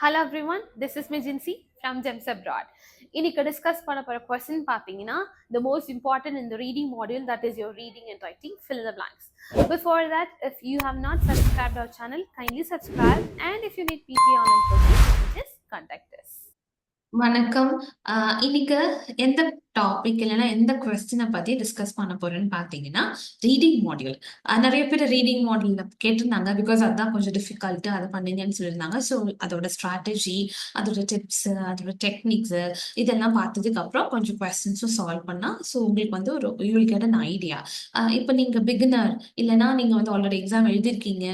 Hello everyone, this is Jincy from Gems Abroad. இன்னைக்கு discuss பண்ண போற கொஸ்டின் பார்த்தீங்கன்னா the most important in the reading module, that is your reading and writing, fill in the blanks. Before that, if you have not subscribed our channel, kindly subscribe, and if you need PT online coaching, you can just contact us. வணக்கம். இன்னைக்கு எந்த topic இல்லைன்னா எந்த கொஸ்டினை பத்தி discuss பண்ண போறேன்னு பாத்தீங்கன்னா ரீடிங் மாடியூல். நிறைய பேர் ரீடிங் மாடியூல் கேட்டிருந்தாங்க. பிகாஸ் அதான் கொஞ்சம் டிஃபிகல்ட், அதை பண்ணுங்கன்னு சொல்லியிருந்தாங்க. ஸோ அதோட ஸ்ட்ராட்டஜி, அதோட டிப்ஸ், அதோட டெக்னிக்ஸ் இதெல்லாம் பார்த்ததுக்கு அப்புறம் கொஞ்சம் கொஸ்டின்ஸும் சால்வ் பண்ணா ஸோ உங்களுக்கு வந்து ஒரு you will get an idea. இப்போ நீங்க பிகினர் இல்லைன்னா நீங்க வந்து ஆல்ரெடி எக்ஸாம் எழுதிருக்கீங்க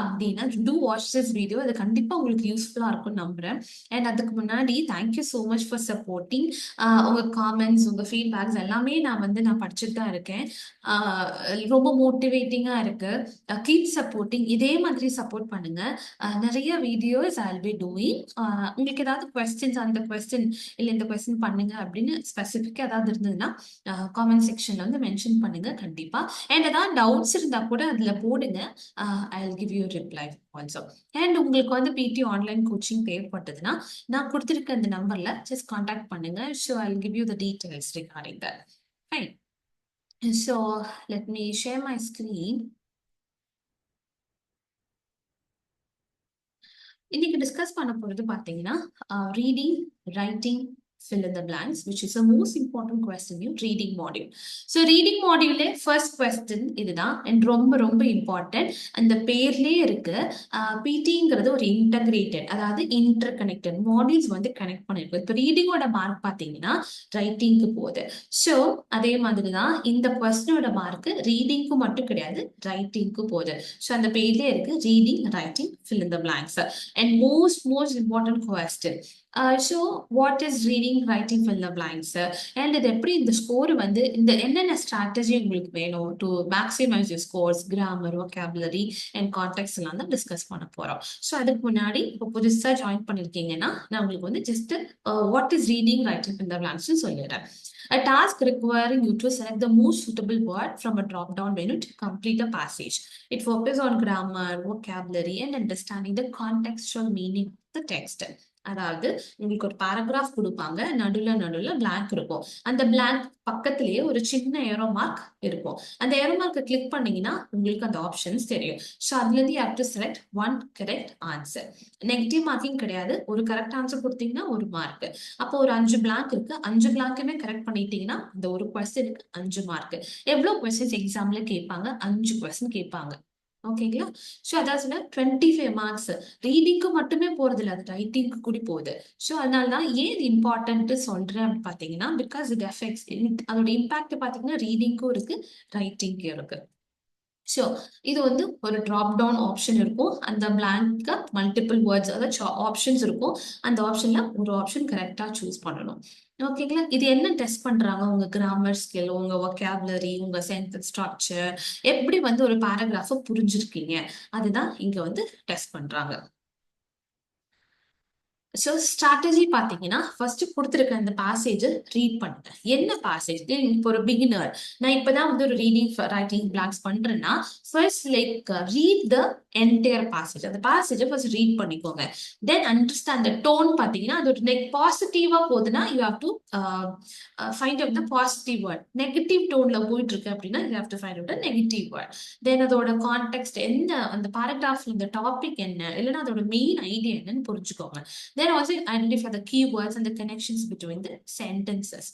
அப்படின்னா டூ வாட்ச் திஸ் வீடியோ. அது கண்டிப்பா உங்களுக்கு யூஸ்ஃபுல்லா இருக்கும்னு நம்புறேன். அண்ட் அதுக்கு முன்னாடி thank you so much for supporting. உங்க காமெண்ட்ஸ், உங்க ஃபீட்பேக்ஸ் எல்லாமே நான் படிச்சுட்டு தான் இருக்கேன். ரொம்ப மோட்டிவேட்டிங்கா இருக்கு. Keep supporting. இதே மாதிரி சப்போர்ட் பண்ணுங்க. நிறைய videos I will be doing. உங்களுக்கு ஏதாவது கொஸ்டின்ஸ், அந்த கொஸ்டின் இல்லை இந்த கொஸ்டின் பண்ணுங்க அப்படின்னு ஸ்பெசிஃபிக்காக ஏதாவது இருந்ததுன்னா காமெண்ட் செக்ஷன்ல வந்து மென்ஷன் பண்ணுங்க கண்டிப்பா. அண்ட் ஏதாவது டவுட்ஸ் இருந்தா கூட அதுல போடுங்க. I will give you reply also. And உங்களுக்கு வந்து பிடி ஆன்லைன் கோச்சிங் தேவைப்பட்டதுன்னா நான் கொடுத்துருக்க அந்த நம்பர்ல ஜஸ்ட் காண்டாக்ட் பண்ணுங்க. So I will give you the details regarding that. Fine. So let me share my screen. இன்னைக்கு டிஸ்கஸ் பண்ண போறது பாத்தீங்கன்னா reading, writing, fill in the blanks, which is the most important question in reading module. So reading module first question இதுதான் and ரொம்ப ரொம்ப important. அந்த பேர்லயே இருக்கு. PTங்கிறது ஒரு இன்டகிரேட்டட், அதாவது இன்டர்கனெக்டட் மாடியூல்ஸ் வந்து கனெக்ட் பண்ணிருக்கு. இப்போ ரீடிங்கோட மார்க் பார்த்தீங்கன்னா ரைட்டிங்க்கு போகுது. ஸோ அதே மாதிரி தான் இந்த கொஸ்டினோட மார்க் ரீடிங்க்கு மட்டும் கிடையாது, ரைட்டிங்க்கு போகுது. ஸோ அந்த பேர்லயே இருக்கு reading, writing, fill in the blanks. And most important question. So what is reading, writing, fill the blanks. And இது எப்படி இந்த ஸ்கோர் வந்து இந்த என்னென்ன ஸ்ட்ராட்டஜி உங்களுக்கு வேணும் to maximize your scores, grammar, vocabulary and contexts எல்லாம் தான் டிஸ்கஸ் பண்ண போறோம். ஸோ அதுக்கு முன்னாடி இப்போ புதுசா ஜாயின் பண்ணிருக்கீங்கன்னா நான் உங்களுக்கு வந்து just what is reading, writing, fill the blanks சொல்லிடுறேன். A task requiring you to select the most suitable word from a drop-down menu to complete a passage. It focuses on grammar, vocabulary, and understanding the contextual meaning of the text. அதாவது உங்களுக்கு ஒரு paragraph கொடுப்பாங்க, நடுவுல blank இருக்கும். அந்த blank பக்கத்திலேயே ஒரு சின்ன ஏரோ மார்க் இருக்கும். அந்த ஏரோ மார்க்கை கிளிக் பண்ணீங்கன்னா உங்களுக்கு அந்த ஆப்ஷன்ஸ் தெரியும். ஸோ அதுல இருந்து you have to select one correct answer. Negative marking கிடையாது. ஒரு கரெக்ட் ஆன்சர் கொடுத்தீங்கன்னா ஒரு மார்க். அப்போ ஒரு 5 பிளாங்க் இருக்கு. 5 பிளாங்க்குமே கரெக்ட் பண்ணிட்டீங்கன்னா இந்த ஒரு கொஸ்டினுக்கு 5 மார்க். எவ்வளவு கொஸ்டின்ஸ் எக்ஸாம்ல கேட்பாங்க? 5 கொஸ்டின் கேட்பாங்க. ஓகேங்களா? ஸோ அதான் சொன்ன 25 மார்க்ஸ் ரீடிங்க்கு மட்டுமே போறது இல்லை, அது ரைட்டிங்க்கு கூட போகுது. ஸோ அதனாலதான் ஏன் இது இம்பார்ட்டன்ட் சொல்றேன் பாத்தீங்கன்னா, பிகாஸ் இட் எஃபெக்ட்ஸ், அதோட இம்பாக்ட் பாத்தீங்கன்னா ரீடிங்க்கும் இருக்கு, ரைட்டிங்க்கும் இருக்கு. ஸோ இது வந்து ஒரு ட்ராப் டவுன் ஆப்ஷன் இருக்கும். அந்த பிளாங்க் மல்டிபிள் வேர்ட்ஸ், அதாவது ஆப்ஷன்ஸ் இருக்கும். அந்த ஆப்ஷன்ல ஒரு ஆப்ஷன் கரெக்டா சூஸ் பண்ணணும். ஓகேங்களா? இது என்ன டெஸ்ட் பண்றாங்க? உங்க கிராமர் ஸ்கில், உங்க vocabulary, உங்க சென்டென்ஸ் ஸ்ட்ரக்சர், எப்படி வந்து ஒரு பேராகிராஃபை புரிஞ்சிருக்கீங்க, அதுதான் இங்க வந்து டெஸ்ட் பண்றாங்க. ஸோ ஸ்ட்ராட்டஜி பார்த்தீங்கன்னா ஃபர்ஸ்ட் கொடுத்துருக்க அந்த பேசேஜ் ரீட் பண்ணுங்க. என்ன பேசேஜ்? இப்போ ஒரு பிகினர், நான் இப்பதான் வந்து ஒரு ரீடிங், ரைட்டிங் பிளாக்ஸ் பண்றேன்னா first like read the entire passage. அந்த பேசேஜை ஃபர்ஸ்ட் ரீட் பண்ணிக்கோங்க. Then understand the tone. பார்த்தீங்கன்னா அது ஒரு பாசிட்டிவா போகுதுன்னா you have to find out the positive word. Negative டோன்ல போயிட்டு இருக்கு அப்படின்னா you have to find out negative word. Then அதோட கான்டெக்ட் என்ன, அந்த பேராகிராஃப்ல இந்த டாபிக் என்ன, இல்லைன்னா அதோட மெயின் ஐடியா என்னன்னு புரிஞ்சுக்கோங்க. Then also identify the keywords and the connections between the sentences.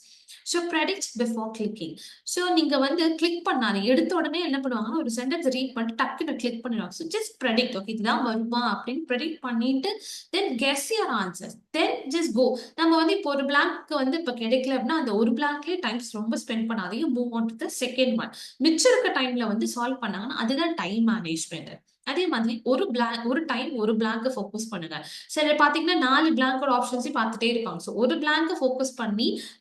So predict before clicking. So நீங்க வந்து கிளிக் பண்ணாரு, எடுத்த உடனே என்ன பண்ணுவாங்கன்னா ஒரு சென்டென்ஸ் ரீட் பண்ணிட்டு டக்குன்னு கிளிக் பண்ணிடுவாங்க. ஸோ ஜஸ்ட் ப்ரெடிக்ட், ஓகே இதுதான் வருமா அப்படின்னு ப்ரெடிக்ட் பண்ணிட்டு then guess your answer, then just go. நம்ம வந்து இப்போ ஒரு பிளாங்க் வந்து இப்போ கிடைக்கல அப்படின்னா அந்த ஒரு பிளாங்க்லேயே டைம்ஸ் ரொம்ப ஸ்பெண்ட் பண்ணாதீங்க. Move on to the second one. மிச்சம் இருக்க டைம்ல வந்து சால்வ் பண்ணாங்கன்னா அதுதான் டைம் மேனேஜ்மெண்ட். அதே மாதிரி ஒரு டைம் ஒரு பிளாங்க ஃபோக்கஸ் பண்ணுங்க. சரி பாத்தீங்கன்னா 4 பிளாங்கோட ஆப்ஷன்ஸையும் பார்த்துட்டே இருப்பாங்க. ஸோ ஒரு பிளாங்க ஃபோக்கஸ்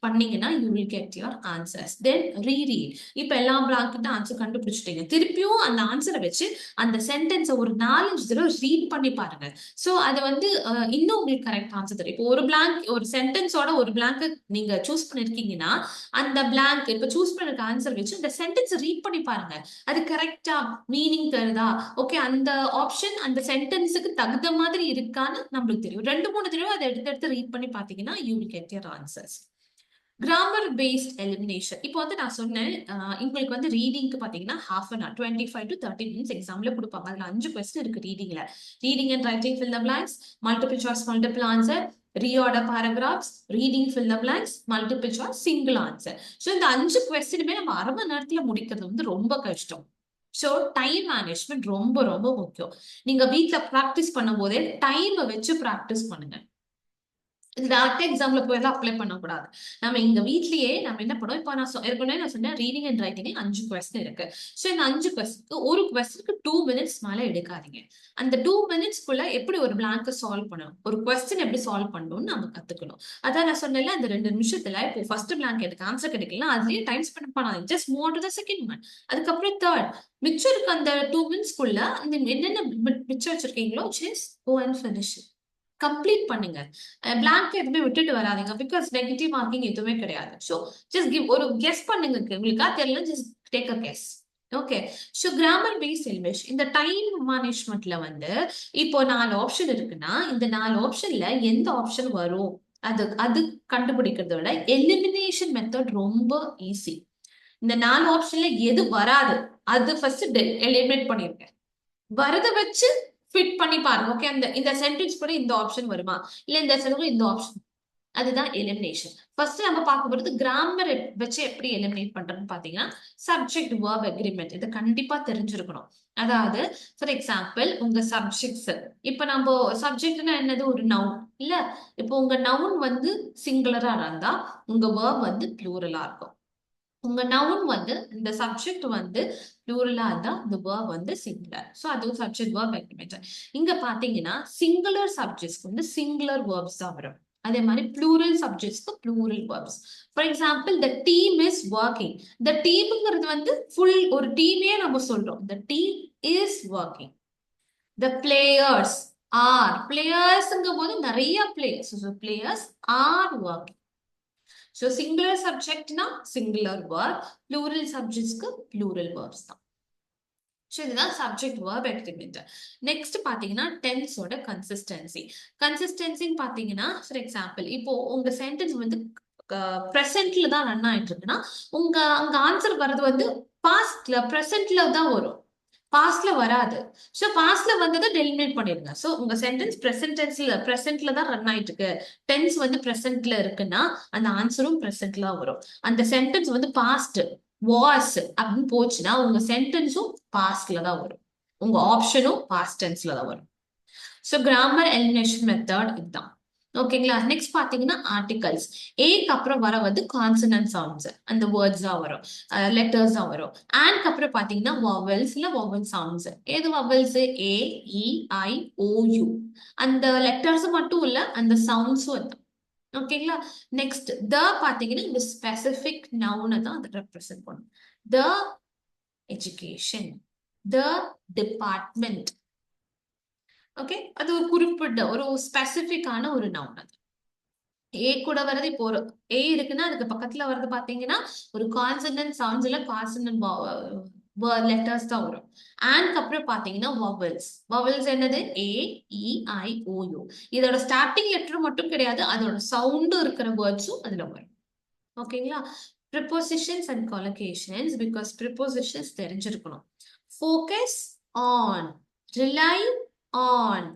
பண்ணீங்கன்னா you will get your answers. Then reread. இப்போ எல்லா பிளாங்கிட்ட ஆன்சர் கண்டுபிடிச்சிட்டீங்க, திருப்பியும் அந்த ஆன்சரை வச்சு அந்த சென்டென்ஸை ஒரு 4-5 தடவை ரீட் பண்ணி பாருங்க. ஸோ அதை வந்து இன்னும் உங்களுக்கு கரெக்ட் ஆன்சர் தெரியும். இப்போ ஒரு பிளாங்க், ஒரு சென்டென்ஸோட ஒரு பிளாங்க் நீங்க சூஸ் பண்ணிருக்கீங்கன்னா அந்த பிளாங்க் இப்போ சூஸ் பண்ணிருக்க ஆன்சர் வச்சு அந்த சென்டென்ஸ் ரீட் பண்ணி பாருங்க. அது கரெக்டா மீனிங் தருதா, ஓகே அந்த ஆப்ஷன் அந்த சென்டென்ஸுக்கு தகுந்த மாதிரி இருக்கான்னு நம்மளுக்கு தெரியும். 2-3 தடவை அதை எடுத்து ரீட் பண்ணி பாத்தீங்கன்னா you will get your answers. Grammar based elimination. இப்போ வந்து நான் சொன்னேன் உங்களுக்கு வந்து ரீடிங்க்கு பாத்தீங்கன்னா half an hour 25 to 30 minutes எக்ஸாம்ல கொடுப்பாங்க. அதுல 5 கொஸ்டின் இருக்கு ரீடிங்ல. Reading and writing fill the blanks, multiple choice multiple answer, reorder paragraphs, reading fill the blanks, multiple choice single answer. So இந்த 5 கொஸ்டினுமே நம்ம அரை மணி நேரத்துல முடிக்கிறது வந்து ரொம்ப கஷ்டம். ஸோ டைம் மேனேஜ்மெண்ட் ரொம்ப ரொம்ப முக்கியம். நீங்க வீட்ல ப்ராக்டிஸ் பண்ணும் போதே டைமை வச்சு ப்ராக்டிஸ் பண்ணுங்க. டேரக்டா எக்ஸாம்ல போய் எல்லாம் அப்ளை பண்ணக்கூடாது. நம்ம இங்க வீட்லயே நம்ம என்ன பண்ணுவோம், இப்போ நான் ஏற்கனவே நான் சொன்னேன் ரீடிங் அண்ட் ரைட்டிங் 5 கொஸ்டின் இருக்கு. ஸோ இந்த 5 கொஸ்டினுக்கு ஒரு கொஸ்டினுக்கு 2 மினிட்ஸ் மேல எடுக்காதீங்க. அந்த 2 மினிட்ஸ்க்குள்ள எப்படி ஒரு பிளாங்க சால்வ் பண்ணணும், ஒரு கொஸ்டின் எப்படி சால்வ் பண்ணணும்னு நம்ம கத்துக்கணும். அதான் நான் சொன்னேன்ல, அந்த 2 நிமிஷத்துல இப்போ ஃபர்ஸ்ட் பிளாங்க் எடுக்க ஆன்சர் கிடைக்கலாம், அதுலயே டைம் ஸ்பெண்ட் பண்ணாதீங்க. Just move on to the second one. அதுக்கப்புறம் தேர்ட், மிச்சம் இருக்க அந்த 2 மினிட்ஸ்க்குள்ள அந்த என்னென்ன மிச்சம் வச்சிருக்கீங்களோ just go and finish it. Complete பண்ணுங்க. பிளாங்க் எதுவுமே விட்டுட்டு வராதீங்க. பிகாஸ் நெகட்டிவ் மார்க்கிங் எதுவுமே கிடையாது. ஸோ ஜஸ்ட் கிவ் ஒரு கெஸ் பண்ணுங்க. உங்களுக்கா தெரியல, just take a guess. Okay. So grammar based elimination. இந்த டைம் மேனேஜ்மெண்ட்ல வந்து இப்போ 4 ஆப்ஷன் இருக்குன்னா இந்த 4 ஆப்ஷன்ல எந்த ஆப்ஷன் வரும் அது கண்டுபிடிக்கிறத விட எலிமினேஷன் மெத்தட் ரொம்ப ஈஸி. இந்த 4 ஆப்ஷன்ல எது வராது அது ஃபர்ஸ்ட் எலிமினேட் பண்ணிருக்கேன். வரத வச்சு ஃபிட் பண்ணி பாருங்க. ஓகே, இந்த சென்டென்ஸ் கூட இந்த ஆப்ஷன் வருமா, இல்ல இந்த சென்டென்ஸ் இந்த ஆப்ஷன், அதுதான் எலிமினேஷன். ஃபர்ஸ்ட் நம்ம பார்க்க போறது கிராமர் வச்சு எப்படி எலிமினேட் பண்றதுன்னு பாத்தீங்கன்னா சப்ஜெக்ட் வெர்ப் அக்ரிமெண்ட். இதை கண்டிப்பா தெரிஞ்சிருக்கணும். அதாவது ஃபார் எக்ஸாம்பிள் உங்க சப்ஜெக்ட்ஸ், இப்ப நம்ம சப்ஜெக்ட்னா என்னது, ஒரு நவுன் இல்ல. இப்போ உங்க நவுன் வந்து சிங்குலரா இருந்தா உங்க வெர்ப் வந்து ப்ளூரலா இருக்கும். உங்க நவுன் வந்து இந்த சப்ஜெக்ட் வந்து ப்ளூரலா இருந்தா இந்த verb வந்து சிங்குலர். சோ அது சப்ஜெக்ட் verb அக்ரிமெண்ட். இங்க பாத்தீங்கன்னா சிங்குலர் சப்ஜெக்ட்ஸ்க்கு வந்து சிங்குலர் verbs தான் வரும். அதே மாதிரி ப்ளூரல் சப்ஜெக்ட்ஸ்க்கு plural verbs. For example the team is working. the teamங்கிறது வந்து ஃபுல் ஒரு டீமே நம்ம சொல்றோம். the team is working. the players are, பிளேயர்ஸ்ங்கும் போது நிறைய players, so players are working. So singular subject na singular verb, plural subjects ku plural verbs தான். So இதுதான் subject verb agreement. Next பாத்தீங்கன்னா tense ஓட consistency. Consistency பாத்தீங்கன்னா for example இப்போ உங்க sentence வந்து presentல தான் ரன் ஆயிட்டு இருக்குன்னா உங்க அங்க ஆன்சர் வர்றது வந்து pastல presentல தான் வரும், பாஸ்ட்ல வராது. சோ பாஸ்ட்ல வந்ததை டெலிமினேட் பண்ணிடுங்க. சோ உங்க சென்டென்ஸ் பிரசன்ட்ல தான் ரன் ஆயிட்டு இருக்கு, டென்ஸ் வந்து பிரசன்ட்ல இருக்குன்னா அந்த ஆன்சரும் பிரசன்ட்ல வரும். அந்த சென்டென்ஸ் வந்து பாஸ்ட் வாஸ் அப்படின்னு போச்சுன்னா உங்க சென்டென்ஸும் பாஸ்ட்ல தான் வரும், உங்க ஆப்ஷனும் பாஸ்ட் டென்ஸ்ல தான் வரும். சோ கிராமர் எலிமினேஷன் மெத்தட் இதுதான். ஓகேங்களா. நெக்ஸ்ட் பாத்தீங்கன்னா ஆர்டிகல்ஸ். ஏக்கு அப்புறம் வர வந்து கான்சனன்ட் சவுண்ட்ஸ், அந்த வேர்ட்ஸ் தான் வரும், லெட்டர்ஸ் தான் வரும். அண்ட் அப்புறம் பாத்தீங்கன்னா வவல்ஸ் இல்ல வவல் சவுண்ட்ஸ். ஏது vowels, A E I O U. அந்த லெட்டர்ஸ் மட்டும் இல்ல அந்த சவுண்ட்ஸும் இருக்கு. ஓகேங்களா. நெக்ஸ்ட் த பாத்தீங்கன்னா இந்த ஸ்பெசிபிக் நவுனை தான் அதை ரெப்ரசென்ட் பண்ணும். த எஜுகேஷன், த டிபார்ட்மெண்ட். ஓகே, அது ஒரு குறிப்பிட்ட ஒரு ஸ்பெசிபிக்கான ஒரு நவுன். அது ஏ கூட வர்றது, இப்போ ஒரு ஏ இருக்குன்னா அதுக்கு பக்கத்துல வர்றது பாத்தீங்கன்னா ஒரு கான்சனன்ட் சவுண்ட்ஸ் இல்ல கான்சனன்ட் லெட்டர்ஸ் தான் வரும். அண்ட் அப்புறம் பாத்தீங்கன்னா வவல்ஸ். வவல்ஸ் என்னது, A E I O U. இதோட ஸ்டார்டிங் லெட்டர் மட்டும் கிடையாது, அதோட சவுண்டு இருக்கிற வேர்ட்ஸும் அதுல வரும். ஓகேங்களா. Prepositions and collocations. Because prepositions தெரிஞ்சிருக்கணும். Focus on, rely on.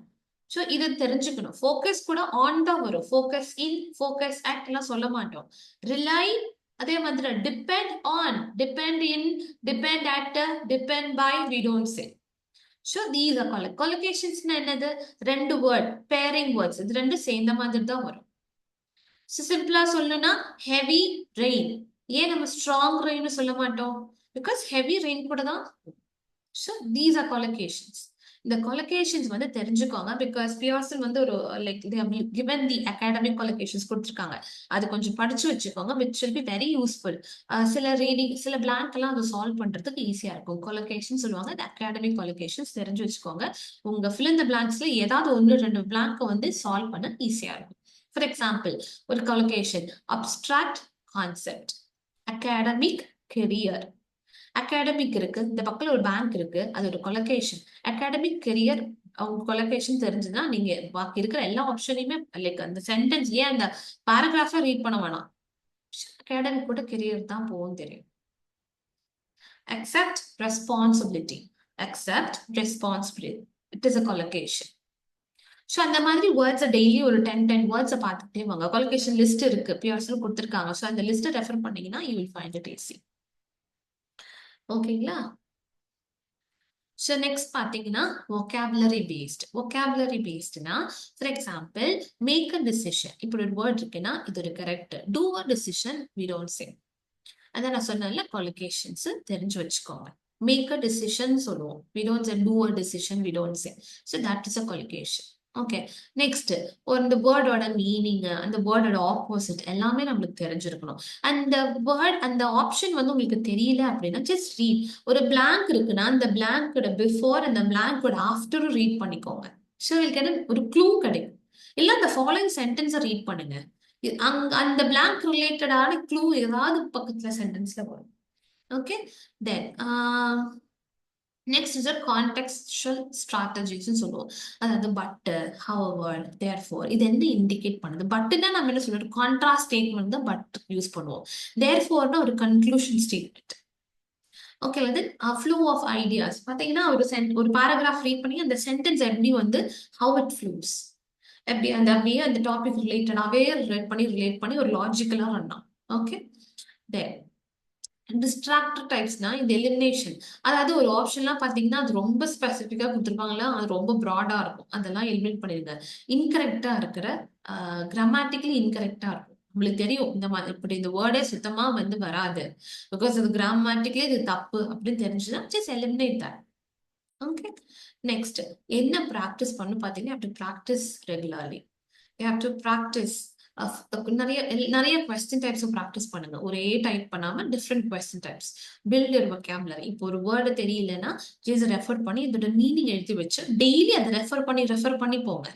So இது தெரிஞ்சுக்கணும். ஃபோக்கஸ் கூட ஆன் தான் வரும். ஃபோக்கஸ் இன், ஃபோக்கஸ் அட் எல்லாம் சொல்ல மாட்டோம். ரிலை அதே மாதிரி depend on, depend in, depend at, depend by we don't say. So these are collocations. என்னது, ரெண்டு வேர்ட் பேரிங் வேர்ட்ஸ், இது ரெண்டு சேர்ந்த மாதிரி தான் வரும். சிம்பிளா சொல்லணும்னா ஹெவி ரெயின். ஏன் நம்ம ஸ்ட்ராங் ரெயின் சொல்ல மாட்டோம், பிகாஸ் ஹெவி ரெயின் கூட தான். So these are collocations. இந்த collocations வந்து தெரிஞ்சுக்கோங்க. பிகாஸ் பியர்சன் வந்து ஒரு like they have given the academic collocations கொடுத்துருக்காங்க. அது கொஞ்சம் படிச்சு வச்சுக்கோங்க, which will be very useful. சில ரீடிங் சில blank எல்லாம் அதை சால்வ் பண்றதுக்கு ஈஸியா இருக்கும். collocations சொல்லுவாங்க, the academic collocations தெரிஞ்சு வச்சுக்கோங்க. உங்க fill in the blanksல ஏதாவது 1-2 blank வந்து சால்வ் பண்ண ஈஸியா இருக்கும். ஃபார் எக்ஸாம்பிள் ஒரு collocation, abstract concept, academic career, academic இருக்கு, இந்த பக்கத்துல ஒரு பேங்க் இருக்கு, அது ஒரு கொலோகேஷன். அகாடமிக் கெரியர் அவங்க கொலோகேஷன் தெரிஞ்சுன்னா நீங்க பாக்கி இருக்கிற எல்லா ஆப்ஷனையுமே லைக் அந்த சென்டென்ஸ் ஏன் அந்த பேராகிராஃபா ரீட் பண்ண வேணாம், அகாடமிக் கூட கெரியர் தான் போகும் தெரியும். Accept responsibility. Accept responsibility. It is a collocation. So அந்த மாதிரி வேர்ட்ஸை டெய்லி ஒரு 10 வேர்ட்ஸை பார்த்துட்டே வாங்க. கொலோகேஷன் லிஸ்ட் இருக்கு, பியர்ஸ்ல கொடுத்துருக்காங்க. ஸோ அந்த லிஸ்ட்டை ரெஃபர் பண்ணீங்கன்னா you will find it easy. ஓகேங்களா? ஸோ நெக்ஸ்ட் பார்த்தீங்கன்னா vocabulary based. vocabulary basedனா for example make a decision. இப்படி ஒரு வேர்ட் இருக்குன்னா இது ஒரு correct. Do a decision we don't say. அதான் நான் சொன்னேன்ல கொலோகேஷன்ஸ் தெரிஞ்சு வச்சுக்கோங்க. மேக் அ டிசிஷன் சொல்லுவோம், we don't say. Do a decision we don't say. So that is a collocation. Okay, next ஒரு இந்த வேர்டோட மீனிங், அந்த வேர்டோட ஆப்போசிட் எல்லாமே நம்மளுக்கு தெரிஞ்சிருக்கணும். அந்த வேர்ட் அந்த ஆப்ஷன் வந்து உங்களுக்கு தெரியல அப்படின்னா ஜஸ்ட் ரீட். ஒரு பிளாங்க் இருக்குன்னா அந்த பிளாங்கோட பிஃபோர் அந்த பிளாங்கோட ஆஃப்டரும் ரீட் பண்ணிக்கோங்க. ஸோ உங்களுக்கு ஒரு க்ளூ கிடைக்கும். இல்ல அந்த ஃபாலோயிங் சென்டென்ஸை ரீட் பண்ணுங்க. அந்த பிளாங்க் ரிலேட்டடான க்ளூ ஏதாவது பக்கத்துல சென்டென்ஸ்ல வரும். Okay, then next is contextual strategies சொல்லுவோம். அதாவது பட், ஹவவர், தேர்ஃபோர் இது என்ன இண்டிகேட் பண்ணுது. பட்டுன்னா நம்ம என்ன சொல்றோம், கான்ட்ராஸ்ட் ஸ்டேட்மெண்ட் தான் பட் யூஸ் பண்ணுவோம். தேர்ஃபோர்னா ஒரு கன்க்ளூஷன் ஸ்டேட்மெண்ட். ஓகே, வந்து ஃப்ளோ ஆஃப் ஐடியாஸ் பார்த்தீங்கன்னா ஒரு பேராகிராஃப் ரீட் பண்ணி அந்த சென்டென்ஸ் எப்படி வந்து ஹவு இட் ஃப்ளூஸ், எப்படி அந்த அப்படியே அந்த டாபிக் ரிலேட்டடாகவே ரிலேட் பண்ணி ஒரு லாஜிக்கலாக ரன் ஆகும். ஓகே, தென் டிஸ்ட்ராக்டர் டைப்ஸ்னா இந்த எலிமினேஷன். அதாவது ஒரு ஆப்ஷன்லாம் பார்த்தீங்கன்னா அது ரொம்ப ஸ்பெசிஃபிக்காக கொடுத்துருப்பாங்களா, அது ரொம்ப ப்ராடாக இருக்கும், அதெல்லாம் எலிமினேட் பண்ணிடுங்க. இன்கரெக்டாக இருக்கிற கிராமட்டிக்கலி இன்கரெக்டாக இருக்கும். உங்களுக்கு தெரியும் இந்த மாதிரி இப்படி இந்த வேர்டே சுத்தமா வந்து வராது, பிகாஸ் அது கிராமட்டிக்கலி இது தப்பு அப்படின்னு தெரிஞ்சுன்னா just eliminate that. Okay, next என்ன ப்ராக்டிஸ் பண்ணு பார்த்தீங்கன்னா அப்படி practice regularly. You have to practice. நிறைய நிறைய கொஸ்டின் டைப்ஸும் ப்ராக்டிஸ் பண்ணுங்க. ஒரே டைப் பண்ணாம different question types. Build your vocabulary. இப்போ ஒரு வேர்டு தெரியலன்னா ஜஸ்ட் ரெஃபர் பண்ணி இதோட மீனிங் எழுதி வச்சு டெய்லி அதை ரெஃபர் பண்ணி போங்க.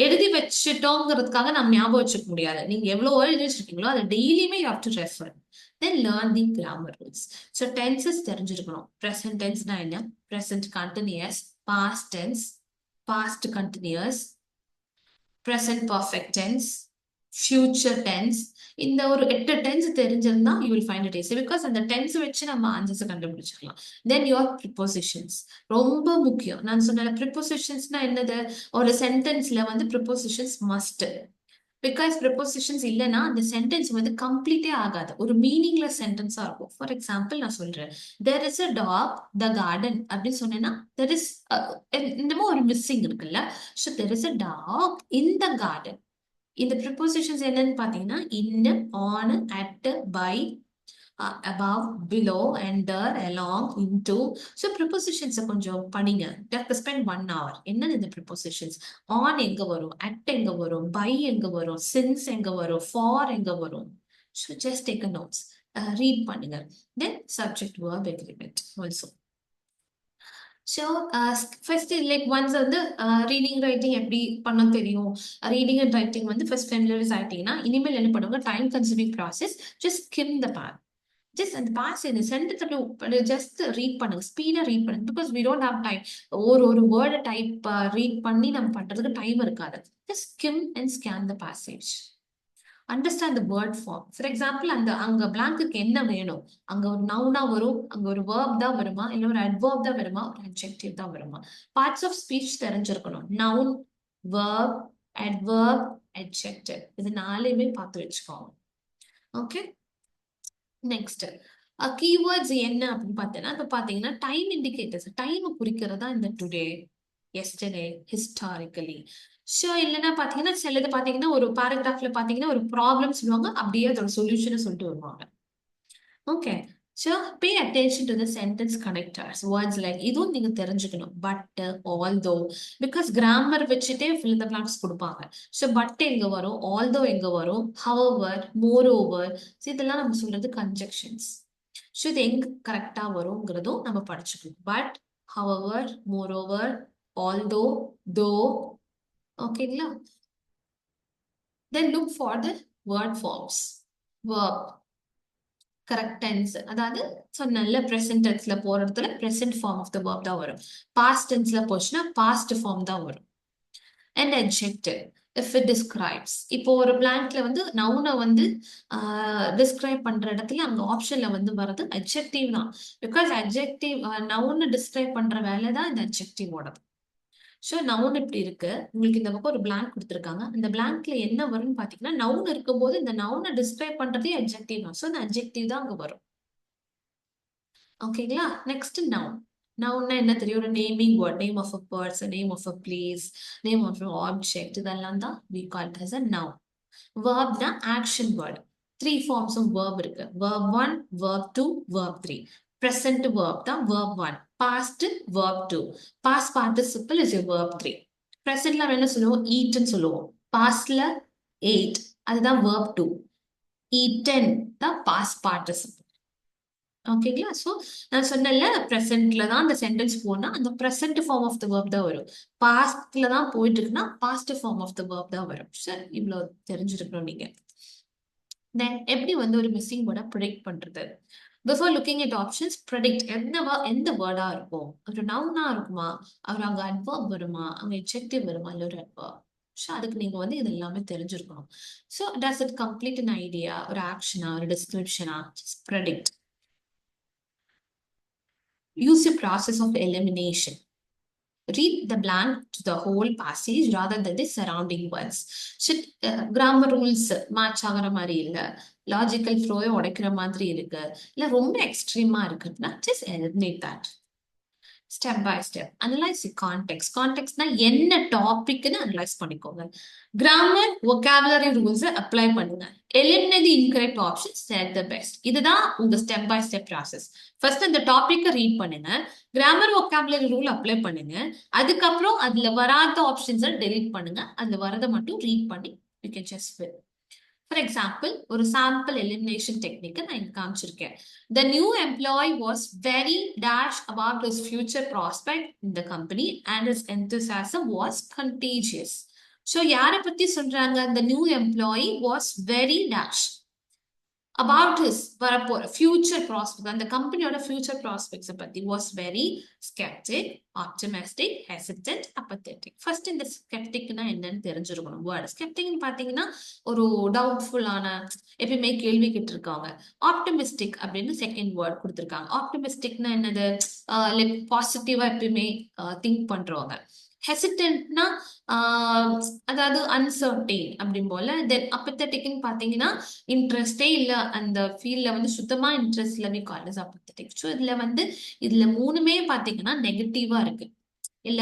எழுதி வச்சுட்டோங்கிறதுக்காக நம்ம ஞாபகம் வச்சுக்க முடியாது. நீங்க எவ்வளவு வேர்டு எழுதி வச்சிருக்கீங்களோ அதை டெய்லியுமே you have to refer. Then learn the grammar rules. So tenses தெரிஞ்சிருக்கணும். ப்ரெசன்ட் டென்ஸ்னா என்ன, present continuous, past tense, past continuous, present perfect tense, future tense. இந்த ஒரு 8 டென்ஸ் தெரிஞ்சிருந்தா you will find it easy because அந்த டென்ஸ் வச்சு நம்ம answers கண்டுபிடிச்சிக்கலாம். Then your prepositions ரொம்ப முக்கியம். நான் சொன்ன prepositionsனா என்னது, ஒரு சென்டென்ஸ்ல வந்து prepositions must. பிகாஸ் ப்ரிப்போசிஷன்ஸ் இல்லைன்னா அந்த சென்டென்ஸ் வந்து கம்ப்ளீட்டே ஆகாது, ஒரு மீனிங்லெஸ் சென்டென்ஸா இருக்கும். ஃபார் எக்ஸாம்பிள் நான் சொல்றேன், there is a dog the garden அப்படின்னு சொன்னேன்னா தெர் இஸ் என்னமோ ஒரு மிஸ்ஸிங் இருக்குல்ல. So there is a dog in the garden. இந்த ப்ரிப்போசிஷன்ஸ் என்னன்னு பாத்தீங்கன்னா in, on, at, by, above, below, under, along, into. So prepositions கொஞ்சம் படிங்க. Spend 1 hour. என்னது இந்த prepositions? On எங்க வரும், at எங்க வரும், by எங்க வரும், since எங்க வரும், for எங்க வரும். So just take a notes. Read பண்ணுங்க. Then subject verb agreement also. So first like once வந்து ரீடிங் ரைட்டிங் எப்படி பண்ண தெரியும், ரீடிங் அண்ட் ரைட்டிங் வந்து ஃபர்ஸ்ட் ஃபெமிலியரைஸ் ஆகிட்டீங்கன்னா இனிமேல் என்ன பண்ணுவாங்க, time consuming process. Just skim the pair. Just அந்த பாஸ் இந்த சென்டென்ஸ் அப்படி ஜஸ்ட் ரீட் பண்ணுங்க, ஸ்பீடாக ரீட் பண்ணுங்க. Because we don't have time. ஒரு வேர்டை டைப் ரீட் பண்ணி நம்ம பண்ணுறதுக்கு டைம் இருக்காது. Just skim and scan the passage. Understand the word form. For example அங்க பிளாங்க்குக்கு என்ன வேணும், அங்க ஒரு நவுனா வரும், அங்க ஒரு வேர்ப் தான் வருமா, இல்லை ஒரு அட்வர்ப் தான் வருமா, ஒரு அட்ஜெக்டிவ் தான் வருமா. பார்ட்ஸ் ஆஃப் ஸ்பீச் தெரிஞ்சிருக்கணும். நவுன், வேர்ப், அட்வர்ப், அட்ஜெக்டிவ் இது 4மே பார்த்து வச்சுக்கோங்க. ஓகே, நெக்ஸ்ட் கீவேர்ட்ஸ் என்ன அப்படின்னு பார்த்தீங்கன்னா இப்போ பார்த்தீங்கன்னா டைம் இண்டிகேட்டர்ஸ், டைம் குறிக்கிறதா இந்த டுடே, எஸ்டர்டே, ஹிஸ்டாரிக்கலி. ஸோ இல்லைன்னா பார்த்தீங்கன்னா சிலது பார்த்தீங்கன்னா ஒரு பேராகிராஃப்ல பார்த்தீங்கன்னா ஒரு ப்ராப்ளம் சொல்லுவாங்க, அப்படியே அதோட சொல்யூஷனை சொல்லிட்டு வருவாங்க. Okay, so pay attention to the sentence connectors. Words like இதுவும் நீங்க தெரிஞ்சுக்கணும். பட், ஆல்தோ, பிகாஸ் கிராமர் வச்சுட்டே fill in the blanks கொடுப்பாங்க. ஸோ பட் எங்க வரும், ஆல்தோ எங்க வரும், ஹவவர், மோர் ஓவர், இதெல்லாம் நம்ம சொல்றது கன்ஜெக்ஷன்ஸ். ஸோ இது எங்க கரெக்டா வருங்கிறதும் நம்ம படிச்சுக்கணும். But, however, moreover, although, though. ஓகேங்களா? Then look for the word forms. verb, correct tense, அதாவது சொன்னல ப்ரெசென்ட் டென்ஸ்ல போற இடத்துல present form of the verb தான் வரும். பாஸ்ட் டென்ஸ்ல போச்சுன்னா பாஸ்ட் ஃபார்ம் தான் வரும். And adjective if it describes. இப்போ ஒரு பிளாங்க்ல வந்து நவுனை வந்து டிஸ்கிரைப் பண்ற இடத்துல அங்க ஆப்ஷன்ல வந்து வர்றது adjective தான். பிகாஸ் adjective நவுனை டிஸ்கிரைப் பண்ற வேலை தான் இந்த adjectiveஓடது. ஸோ நவுன் இப்படி இருக்கு, உங்களுக்கு இந்த பக்கம் ஒரு பிளாங்க் கொடுத்துருக்காங்க. அந்த பிளாங்க்ல என்ன வரும்னு பாத்தீங்கன்னா நவுன் இருக்கும்போது இந்த நவுனை டிஸ்கிரைப் பண்றதே adjective தான். ஸோ இந்த adjective தான் அங்க வரும். ஓகேங்களா? Next noun. நவுன்னா என்ன தெரியும்? ஒரு naming word, name of a person, name of a place, name of a object, இதெல்லாம் தான் we call it as a noun. Verbனா action word. 3 forms of verb இருக்கு. Verb 1, verb 2, verb 3. Present verb தான் verb 1. Past verb 2. Past participle is your verb 3. Presentல என்ன சொல்லுவோம்? eaten சொல்லுவோம். Pastல ate, அதுதான் verb 2. eaten தான் past participle. ஓகேங்களா? ஸோ நான் சொன்னேன்ல ப்ரெசென்ட்ல தான் அந்த சென்டென்ஸ் போனா அந்த present form of the verb தான் வரும். பாஸ்ட்ல தான் போயிட்டு இருக்குன்னா past form of the verb தான் வரும். சார் இவ்வளோ தெரிஞ்சிருக்கணும் நீங்க. தென் எப்படி வந்து ஒரு மிஸ்ஸிங் வேர்டை ப்ரெடிக்ட் பண்றது? Before looking at options, predict எந்த வேர்டா இருக்கும்? ஒரு நவுனா இருக்குமா? அவர் அங்க அட்வர்ப் வருமா? அங்க எட்ஜெக்டிவ் வருமா? இல்லை ஒரு அட்வர்ப்? ஸோ அதுக்கு நீங்க வந்து இது எல்லாமே தெரிஞ்சிருக்கணும். So does it complete an idea, ஒரு ஆக்ஷனா, ஒரு டிஸ்கிரிப்ஷனா? Just predict. Use a process of elimination. Read the blank to the whole passage rather than the surrounding words. So, grammar rules match ஆகிற மாதிரி இல்லை, லாஜிக்கல் ஃப்ளோவை உடைக்கிற மாதிரி இருக்கு, இல்லை ரொம்ப எக்ஸ்ட்ரீமா இருக்குன்னா just eliminate that. Step by step analyse context. கான்டெக்ட்னா என்ன டாபிக்னு அனலைஸ் பண்ணிக்கோங்க. கிராமர் vocabulary ரூல்ஸ் அப்ளை பண்ணுங்க. Eliminate the incorrect option, select the best. இதுதான் உங்க step by step process. First அந்த டாபிக்கை ரீட் பண்ணுங்க, கிராமர் vocabulary ரூல் அப்ளை பண்ணுங்க, அதுக்கப்புறம் அதுல வராத ஆப்ஷன்ஸை டெலீட் பண்ணுங்க, அதுல வரதை மட்டும் ரீட் பண்ணி you can just fill. For example, ஒரு sample elimination technique நான் இங்க காமிச்சிருக்கேன். The new employee was very dash about his future prospect in the company and his enthusiasm was contagious. So யாரை பத்தி சொல்றாங்க? The new employee was very dash about his வரப்போற future prospect, அந்த கம்பெனியோட future prospects பத்தி. was very skeptic, optimistic, hesitant, apathetic. First இந்த skepticனா என்னன்னு தெரிஞ்சிருக்கணும். வேர்ட் skepticனு பாத்தீங்கன்னா ஒரு டவுட்ஃபுல்லான, எப்பயுமே கேள்வி கேட்டிருக்காங்க. ஆப்டிமிஸ்டிக் அப்படின்னு செகண்ட் வேர்ட் கொடுத்திருக்காங்க. ஆப்டிமிஸ்டிக்னா என்னது? லைக் பாசிட்டிவா எப்பயுமே திங்க் பண்றவங்க. ஹெசிடென்ட்னா அதாவது அன்சர்டைன் அப்படின்னு போல. தென் அப்பத்தட்டிக்னு பாத்தீங்கன்னா இன்ட்ரெஸ்டே இல்ல, அந்த ஃபீல்ட்ல வந்து சுத்தமா இன்ட்ரெஸ்ட் இல்ல, வி கால் இஸ் அப்பத்தட்டிக். ஸோ இதுல மூணுமே பாத்தீங்கன்னா நெகட்டிவா இருக்கு. இல்ல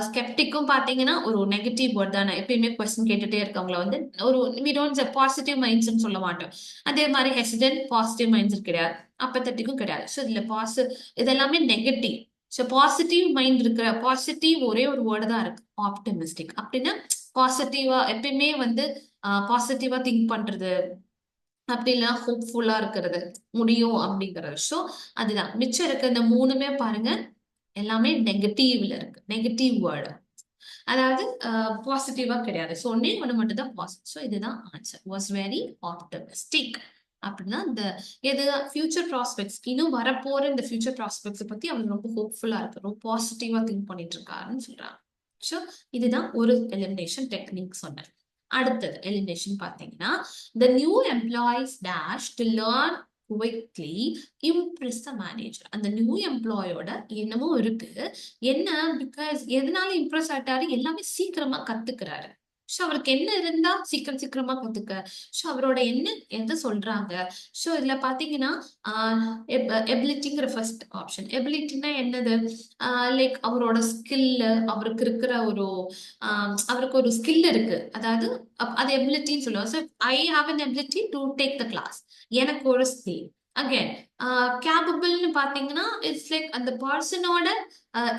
ஸ்கெப்டிக்கும் பாத்தீங்கன்னா ஒரு நெகட்டிவ் வேர்ட் தானே, எப்பயுமே கொஸ்டின் கேட்டுட்டே இருக்கவங்கள வந்து ஒரு வி டோன்ட் பாசிட்டிவ் மைண்ட்ஸ்னு சொல்ல மாட்டோம். அதே மாதிரி ஹெசிடென்ட் பாசிட்டிவ் மைண்ட்ஸ் கிடையாது, அப்பத்தட்டிக்கும் கிடையாது. ஸோ இதுல இதெல்லாமே நெகட்டிவ். ஸோ பாசிட்டிவ் மைண்ட் இருக்கிற, பாசிட்டிவ் ஒரே ஒரு வேர்டு தான் இருக்கு, ஆப்டிமிஸ்டிக். அப்படின்னா பாசிட்டிவா எப்பயுமே வந்து பாசிட்டிவா திங்க் பண்றது, அப்படி இல்லைன்னா ஹோப்ஃபுல்லா இருக்கிறது, முடியும் அப்படிங்கிறது. ஸோ அதுதான் மிச்சம் இருக்க இந்த மூணுமே பாருங்க எல்லாமே நெகட்டிவ்ல இருக்கு, நெகட்டிவ் வேர்டு, அதாவது பாசிட்டிவா கிடையாது. ஸோ ஒன்னே ஒன்று மட்டும் தான் பாசிட்டிவ். ஸோ இதுதான் ஆன்சர். வாஸ் வெரி ஆப்டிமிஸ்டிக் அப்படின்னா இந்த எது ஃபியூச்சர் ப்ராஸ்பெக்ட்ஸ், இன்னும் வரப்போற இந்த ஃபியூச்சர் ப்ராஸ்பெக்ட்ஸ் பத்தி அவர் ரொம்ப ஹோப்ஃபுல்லா இருக்கு, ரொம்ப பாசிட்டிவா திங்க் பண்ணிட்டு இருக்காருன்னு சொல்றாங்க. ஸோ இதுதான் ஒரு எலிமினேஷன் டெக்னிக் சொன்னேன். அடுத்தது எலிமினேஷன் பாத்தீங்கன்னா, the new employees dash to learn quickly impress the manager. அந்த நியூ எம்ப்ளாயோட என்னமோ இருக்கு, என்ன பிகாஸ் எதனால இம்ப்ரெஸ் ஆட்டாரு, எல்லாமே சீக்கிரமா கத்துக்கிறாரு. ஸோ அவருக்கு என்ன இருந்தா சீக்கிரமா கத்துக்க, ஸோ அவரோட என்ன எந்த சொல்றாங்க. ஸோ இதுல பாத்தீங்கன்னா எபிலிட்டிங்கிற ஃபர்ஸ்ட் ஆப்ஷன். எபிலிட்டினா என்னது? லைக் அவரோட ஸ்கில், அவருக்கு இருக்கிற ஒரு அவருக்கு ஒரு ஸ்கில் இருக்கு, அதாவது அது எபிலிட்டின்னு சொல்லுவோம். So I have an ability to take the class, எனக்கு ஒரு ஸ்கில். அகேன் கேப்பபிள்னு பாத்தீங்கன்னா இட்ஸ் லைக் அந்த பர்சனோட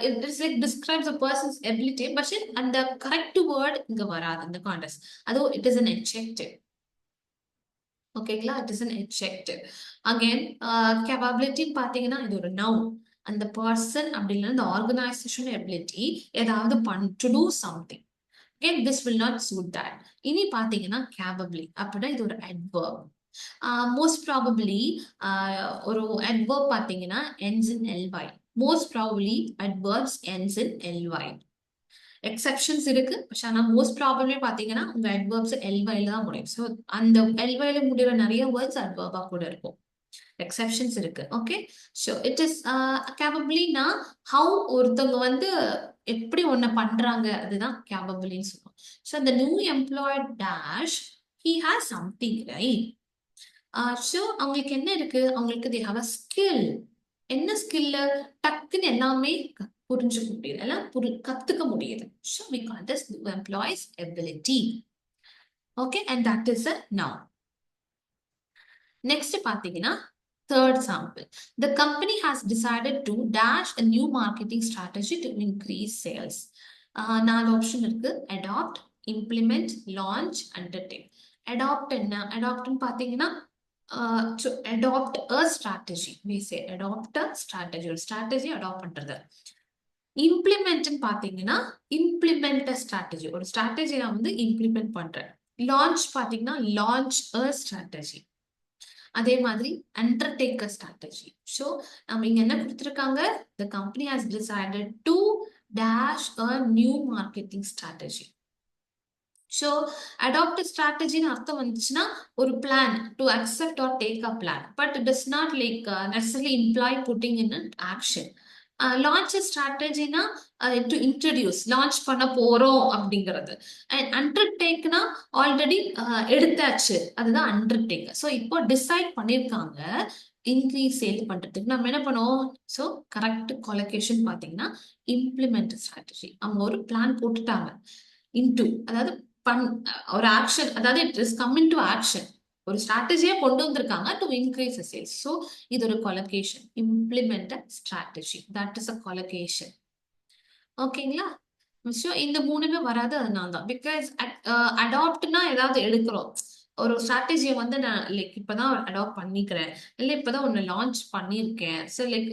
it's like describes a person's ability, but அந்த கரெக்ட் வேர்ட் இங்க வராது இந்த கான்டெக்ஸ்ட். அதுவும் இட் இஸ் அன் adjective. ஓகேங்களா? It is an adjective. Again கேப்பபிலிட்டின்னு பாத்தீங்கன்னா இது ஒரு noun. அந்த பர்சன் அப்படி இல்லைன்னா இந்த ஆர்கனைசேஷன் எபிலிட்டி ஏதாவது to do something. Again, this will not suit that. இனி பாத்தீங்கன்னா capably அப்படின்னா இது ஒரு adverb. மோஸ்ட் ப்ராபப்ளி ஒரு adverb பார்த்தீங்கன்னா ends in ly. Most probably adverbs ends in ly. Exceptions இருக்கு. ஆனா மோஸ்ட் ப்ராபப்ளி பாத்தீங்கன்னா உங்க adverbs ly ல தான் முடியும். ஸோ அந்த ly ல முடிகிற நிறைய வேர்ட்ஸ் adverb கூட இருக்கும். எக்ஸெப்ஷன்ஸ் இருக்கு. ஓகே, ஸோ இட் இஸ் கேபபிலினா ஹவு ஒருத்தவங்க வந்து எப்படி ஒன்ன பண்றாங்க அதுதான் கேபபிலின்னு சொல்லுவோம். ஸோ அந்த new employed dash he has something right. So அவங்களுக்கு என்ன இருக்கு, அவங்களுக்கு they have a skill. என்ன ஸ்கில்? டக்குன்னு எல்லாமே புரிஞ்சுக்க முடியுது, எல்லாம் கத்துக்க முடியுது. So we call this new employees ability. Okay, and that is a noun. Next பாத்தீங்கன்னா third sample. The company has decided to dash a new marketing strategy to increase sales. நாலு ஆப்ஷன் இருக்கு. adopt, implement, launch, undertake. adopt என்ன? adoptன்னு பாத்தீங்கன்னா to adopt a strategy. We say adopt a strategy. ஒரு strategy adopt பண்றது. implementன்னு பாத்தீங்கன்னா implement a strategy. ஒரு strategy நான் வந்து implement பண்றேன். launch பாத்தீங்கன்னா launch a strategy. அதே மாதிரி undertake a strategy. So நம்ம இங்க என்ன கொடுத்திருக்காங்க? The company has decided to dash a new marketing strategy. So adopt a strategy ன்னு அர்த்தம் வந்துச்சுன்னா ஒரு plan to accept or take a plan, but it does not like necessarily imply putting in an action. launch a strategy-னா to introduce, launch பண்ண போறோம் அப்படிங்கிறது. and undertake-னா already எடுத்தாச்சு, அதுதான் undertake. So இப்போ டிசைட் பண்ணியிருக்காங்க இன்க்ரீஸ் சேல் பண்றதுக்கு. நம்ம என்ன பண்ணுவோம்? ஸோ கரெக்ட் கொலோகேஷன் பார்த்தீங்கன்னா இம்ப்ளிமெண்ட் ஸ்ட்ராட்டஜி. அவங்க ஒரு பிளான் போட்டுட்டாங்க இன்டு, அதாவது ஒரு ஆக்ஷன், அதாவது it is come in to action. ஒரு ஸ்ட்ராட்டஜியா கொண்டு வந்திருக்காங்க டு இன்க்ரீஸ் சேல்ஸ். ஸோ இது ஒரு collocation. Implement strategy, that is a collocation. ஓகேங்களா? ஸோ இந்த மூணுமே வராது, அதனால தான். பிகாஸ் அடாப்ட்னா ஏதாவது எடுக்கிறோம். ஒரு ஸ்ட்ராட்டஜியை வந்து நான் லைக் இப்பதான் அடாப்ட் பண்ணிக்கிறேன், இல்லை இப்பதான் ஒன்று லான்ச் பண்ணியிருக்கேன். ஸோ லைக்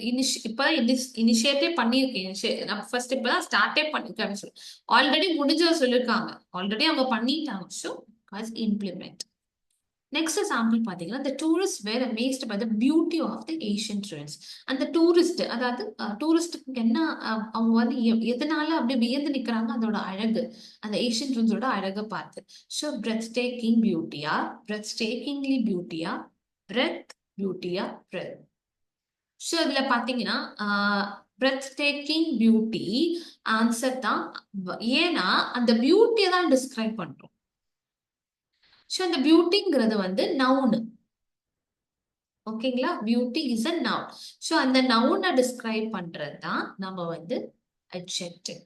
இப்பதான் இனிஷியேட்டே பண்ணியிருக்கேன், நான் ஃபர்ஸ்ட் இப்பதான் ஸ்டார்டே பண்ணிருக்கேன் அப்படின்னு சொல்லி ஆல்ரெடி முடிஞ்சதை சொல்லியிருக்காங்க, ஆல்ரெடி அவங்க பண்ணிட்டாங்க. So implement. நெக்ஸ்ட் சாம்பிள் பார்த்தீங்கன்னா the tourists were amazed by the beauty of the ancient ruins. அந்த டூரிஸ்ட், அதாவது டூரிஸ்டுக்கு என்ன அவங்க வந்து எதனால அப்படி வியந்து நிக்கிறாங்க? அதோட அழகு, அந்த ஏஷியன் ruinsோட அழகை பார்த்து. So breath taking பியூட்டியா, breath takingly பியூட்டியா, breath பியூட்டியா, breath. So இதுல பாத்தீங்கன்னா breath taking பியூட்டி ஆன்சர் தான். ஏன்னா அந்த பியூட்டியை தான் டிஸ்கிரைப் பண்றோம். ஸோ அந்த பியூட்டிங்கிறது வந்து நவுன். ஓகேங்களா? Beauty is a noun. So அந்த நவுனை டிஸ்கிரைப் பண்றது தான் நம்ம வந்து அட்ஜெக்டிவ்.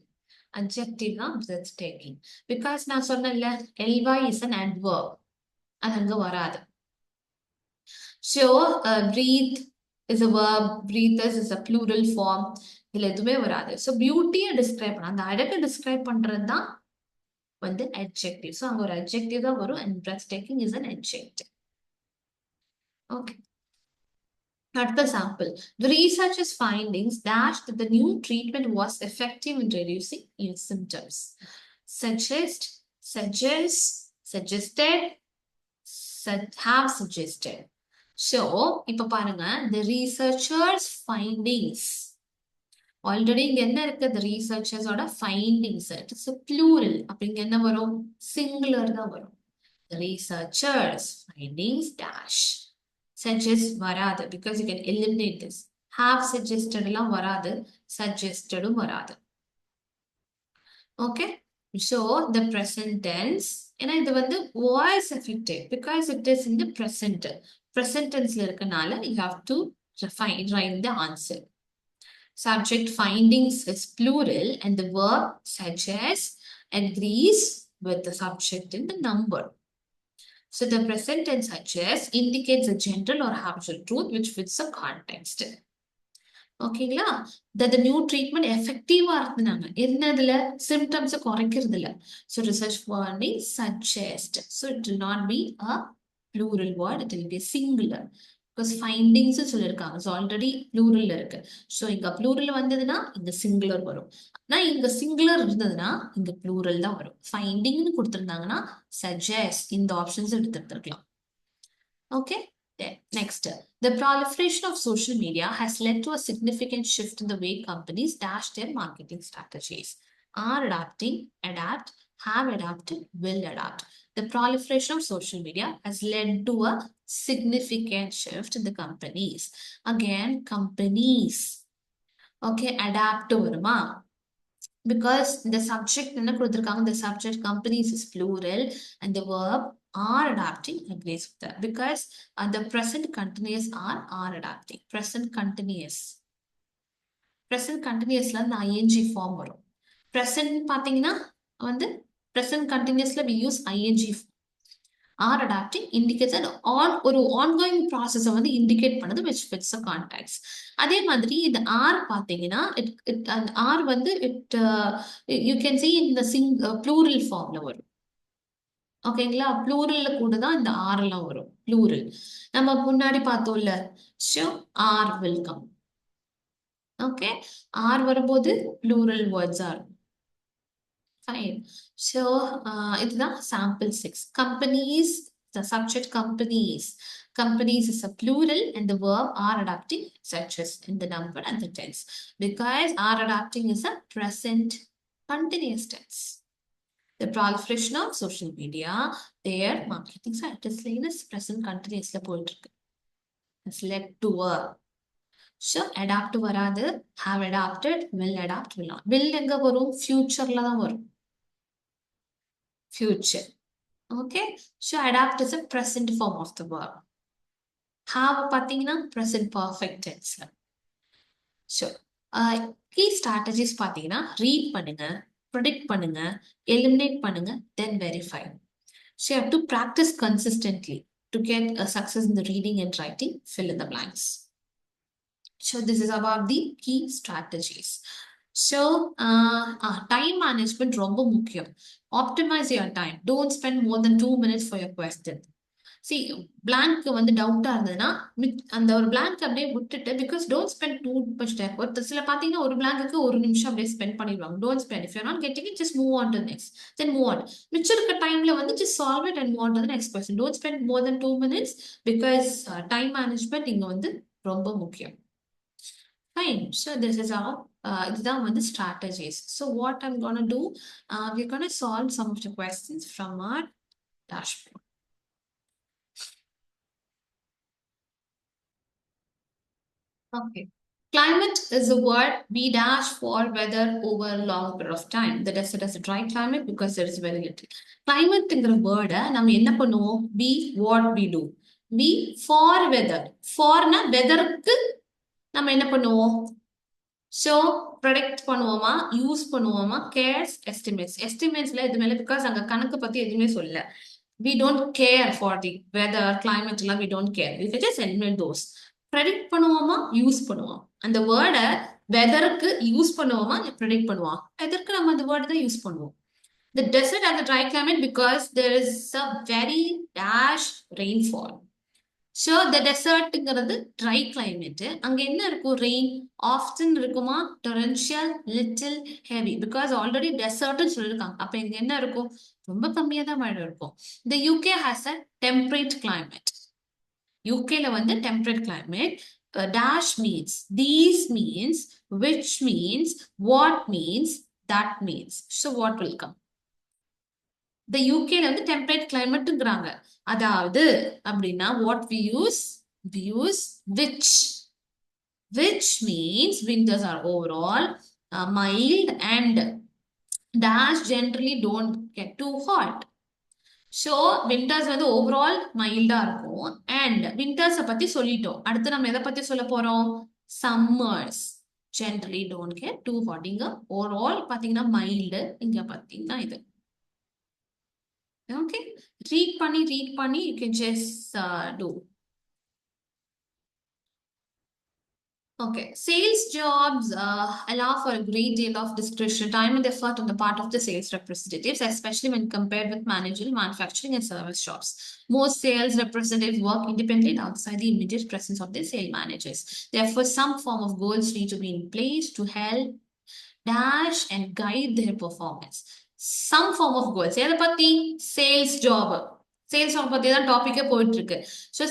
அட்ஜெக்டிவ் தான் breath taking. பிகாஸ் நான் சொன்னேன்ல ly இஸ் அன் adverb, அது அங்க வராது. So breathe is a verb, breathers is a plural form, இதுல எதுவுமே வராது. ஸோ பியூட்டியை டிஸ்கிரைப் பண்ண, அந்த அழகை டிஸ்கிரைப் பண்றது தான் வந்து adjective. ஸோ அங்க ஒரு adjective தான் வரும், and breath taking is an adjective. Okay. At the sample, the researchers' findings dashed that the new treatment was effective in reducing ill symptoms. Suggest, suggest, suggested, have suggested. So, இப்ப பாருங்க, the researchers' findings. Already இங்க என்ன இருக்கு? the researchers ஓட findings. It is a plural. அப்ப இங்க என்ன வரும்? singular தான் வரும். The researchers' findings dash. Suggest வராது, because you can eliminate this. Have suggested எல்லாம் வராது, suggested வராது. Okay, so the present tense, ஏன்னா இது வந்து voice effective because it is in the present tense இருக்கனால you have to write the answer. Subject findings is plural and the verb suggests agrees with the subject in the number. So the present tense suggests indicates a general or habitual truth which fits the context. ஓகேங்களா? that the new treatment effective-ஆ இருந்தாங்க. என்னதுல? symptoms குறைக்கிறதுல. So research finding suggest. So it will not be a plural word, it will be singular. Because findings சொல்லிருக்காங்க. So already plural இருக்கு. So இங்க plural வந்ததுன்னா இங்க singular வரும். ஆனா இங்க singular இருந்ததுன்னா இங்க plural தான் வரும். finding கொடுத்திருந்தாங்கன்னா suggest இந்த options எடுத்துருக்கலாம். Okay, then next, the proliferation of social media has led to a significant shift in the way companies dash their marketing strategies. Are adapting, adapt, have adapted, will adapt. The proliferation of social media has led to a significant shift in the companies. Again, companies. Okay, adapt வருமா? Because the subject என்ன கொடுத்திருக்காங்க, the subject companies is plural and the verb are adapting agrees with that because the present continuous are adapting. Present continuously அந்த ing form வரும். Present பார்த்தீங்கன்னா வந்து present continuously we use ing form. Are adapting indicates an ஒரு ongoing process வந்து indicate பண்ணுது which fits the context. அதே மாதிரி இந்த ஆர் பார்த்தீங்கன்னா அந்த ஆர் வந்து you can see in the plural formல வரும். ஓகேங்களா, ப்ளூரல்ல கூட தான் இந்த ஆர் எல்லாம் வரும். ப்ளூரல் நம்ம முன்னாடி பார்த்தோம்ல, show are welcome. Okay, are வரும்போது plural words are. Fine. So, இதுதான் sample 6. Companies, the subject companies. Companies is a plural and the verb are adapting such as in the number and the tense. Because are adapting is a present continuous tense. The proliferation of social media, their marketing strategy is present continuously போயிட்டு has led to a so adapt வராது, have adapted, will adapt, will not. Will எங்க வரும்? Futureல தான் வரும். Future. Okay, so adapt is a present form of the verb. Have பார்த்தீங்கன்னா present perfect tense. So key strategies பார்த்தீங்கன்னா read பண்ணுங்க, predict பண்ணுங்க, eliminate பண்ணுங்க, then verify. So you have to practice consistently to get a success in the reading and writing, fill in the blanks. So this is about the key strategies. So time management ரொம்ப முக்கியம். Optimize your time. Don't spend more than 2 minutes for your question. See, blank வந்து டவுட்டா இருந்ததுன்னா அந்த ஒரு blank அப்படியே விட்டுட்டு because don't spend too much time. ஒரு சில பார்த்தீங்கன்னா ஒரு blank-க்கு 1 நிமிஷம் அப்படியே spend பண்ணிடுவாங்க. Don't spend. If you're not getting it, just move on to the next. Then move on. மிச்சம் இருக்க டைம்ல வந்து just solve it and move on to the next question. Don't spend more than 2 minutes because time management இங்க வந்து ரொம்ப முக்கியம். Fine. So this is how இதுதான் வந்து strategies. So what I'm gonna do, we're gonna solve some of the questions from our dashboard. Okay. Climate is a word we dash for weather over a long period of time. The desert is a dry climate because there is very little. Climate ங்கிற word நம்ம என்ன பண்ணுவோம்? We what we do. We for weather. forனா weatherக்கு நம்ம என்ன பண்ணுவோம்? So predict பண்ணுவோமா, use பண்ணுவோமா, cares, estimates. Estimatesல இது மேல because அங்க கணக்கு பத்தி எதுவுமே சொல்லல. We don't care for the weather, climate எல்லாம் we don't care. We can just eliminate those. predict பண்ணுவோமா, யூஸ் பண்ணுவோம். அந்த வேர்டை வெதருக்கு யூஸ் பண்ணுவோமா, predict பண்ணுவோம். வெதருக்கு நம்ம அந்த வேர்டு தான் யூஸ் பண்ணுவோம். The desert has a dry climate because there is a very dash rainfall. So the desertங்கிறது dry climate. அங்க என்ன இருக்கும்? Rain often இருக்குமா, torrential, little, heavy because already desertன்னு சொல்லிருக்காங்க. அப்ப இங்க என்ன இருக்கும்? ரொம்ப கம்மியா தான் மழை இருக்கும். The UK has a temperate climate. UKல வந்து temperate climate. Dash means, these means, which means, what means, that means. So what will come? The UKல வந்து temperate climateங்கிறாங்க. அதாவது அப்படின்னா what we use which means winters are overall mild and dash generally don't get too hot. So winters வந்து overall மைல்டா இருக்கும் and winters பத்தி சொல்லிட்டோம். அடுத்து நம்ம எதை பத்தி சொல்ல போறோம்? Summers generally don't get too hot. இங்க overall பாத்தீங்கன்னா மைல்டு, இங்க பாத்தீங்கன்னா இது. Okay, read பண்ணி you can just do. Okay, sales jobs allow for a great deal of discretion, time and effort on the part of the sales representatives, especially when compared with managerial, manufacturing and service jobs. Most sales representatives work independently outside the immediate presence of their sales managers. Therefore, some form of goals need to be in place to help dash and guide their performance. Some form of goals. எதை பத்தி? Sales job. Sales பத்தி தான் டாபிக்கே போயிட்டு இருக்கு. So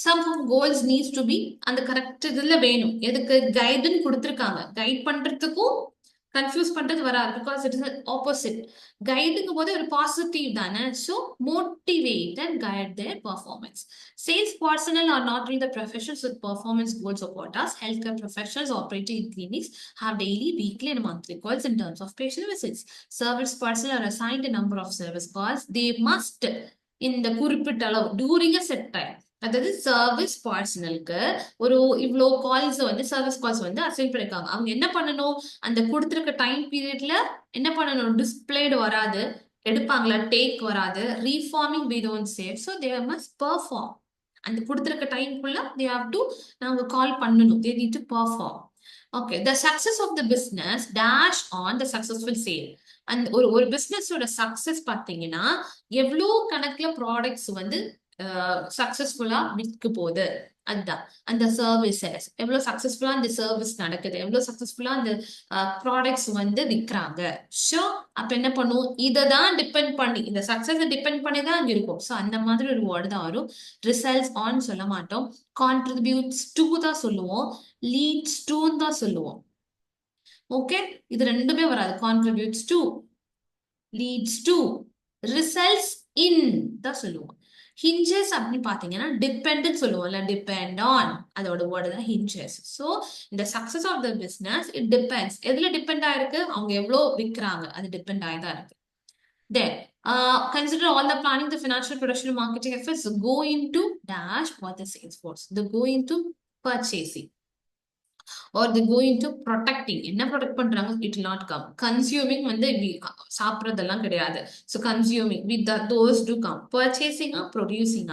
some goals needs to be அந்த correct இதுல வேணும். எதுக்கு கைடுன்னு கொடுத்துருக்காங்க, கைட் பண்றதுக்கும் கன்ஃபியூஸ் பண்றது வராது. Because it is opposite. கைடுங்கும் போது ஒரு பாசிட்டிவ் தானே. So motivate and guide their performance. Sales personnel are not really the professionals with performance goals or quotas. Healthcare professionals operating in clinics have daily, weekly, and monthly goals in terms of patient visits. Service personnel are assigned a number of service calls. They must இந்த குறிப்பிட்ட அளவு touring அ set time. அதாவது service பர்சனலுக்கு ஒரு இவ்வளோ calls வந்து service calls வந்து assign பண்ணிருக்காங்க. அவங்க என்ன பண்ணணும், அந்த கொடுத்துருக்க டைம் பீரியட்ல என்ன பண்ணணும், டிஸ்பிளேடு வராது, எடுப்பாங்களா டேக் வராது, reforming we don't save. So they must perform. அந்த கொடுத்துருக்க டைம்குள்ள தே ஹாவ் டு நாங்க கால் பண்ணணும். They need to perform. Okay, the success of the business dash on the successful sale. அந்த ஒரு பிஸ்னஸோட சக்சஸ் பார்த்தீங்கன்னா எவ்வளோ கணக்குல ப்ராடக்ட்ஸ் வந்து சக்சஸ்ஃபுல்லா விற்க போகுது, அதுதான் அந்த சர்வீசஸ் எவ்வளவு சக்சஸ்ஃபுல்லா அந்த சர்வீஸ் நடக்குது, எவ்வளவு சக்சஸ்ஃபுல்லா அந்த ப்ராடக்ட்ஸ் வந்து விற்கிறாங்க. ஷோ அப்ப என்ன பண்ணும், இதை தான் டிபெண்ட் பண்ணி, இந்த சக்சஸ் டிபெண்ட் பண்ணி தான் அங்க இருக்கும். ஸோ அந்த மாதிரி ஒரு வேர்டு தான் வரும். ரிசல்ட்ஸ் ஆன் சொல்ல மாட்டோம், கான்ட்ரிபியூட்ஸ் டு தான் சொல்லுவோம், லீட்ஸ் டுன்னு தான் சொல்லுவோம். ஓகே, இது ரெண்டுமே வராது. Contributes to, leads to, results in தான் சொல்லுவோம். ஹிஞ்சஸ் அப்படின்னு பாத்தீங்கன்னா டிபெண்ட் சொல்லுவோம்ல, டிபெண்ட் ஆன், அதோட வேர்டு தான் ஹிஞ்சஸ். ஸோ இந்த success of the business it depends. எதுல டிபெண்ட் ஆயிருக்கு, அவங்க எவ்வளவு விற்கிறாங்க, அது டிபெண்ட் ஆயிதான் இருக்கு. Then consider all the planning, the financial, production, and marketing efforts go into dash what the sales force. They go into purchasing. Or they go into protecting. என்ன protect பண்றாங்க, it will not come. Consuming வந்து சாப்பிட்றதெல்லாம் கிடையாது. So consuming with those do come. Purchasing producing.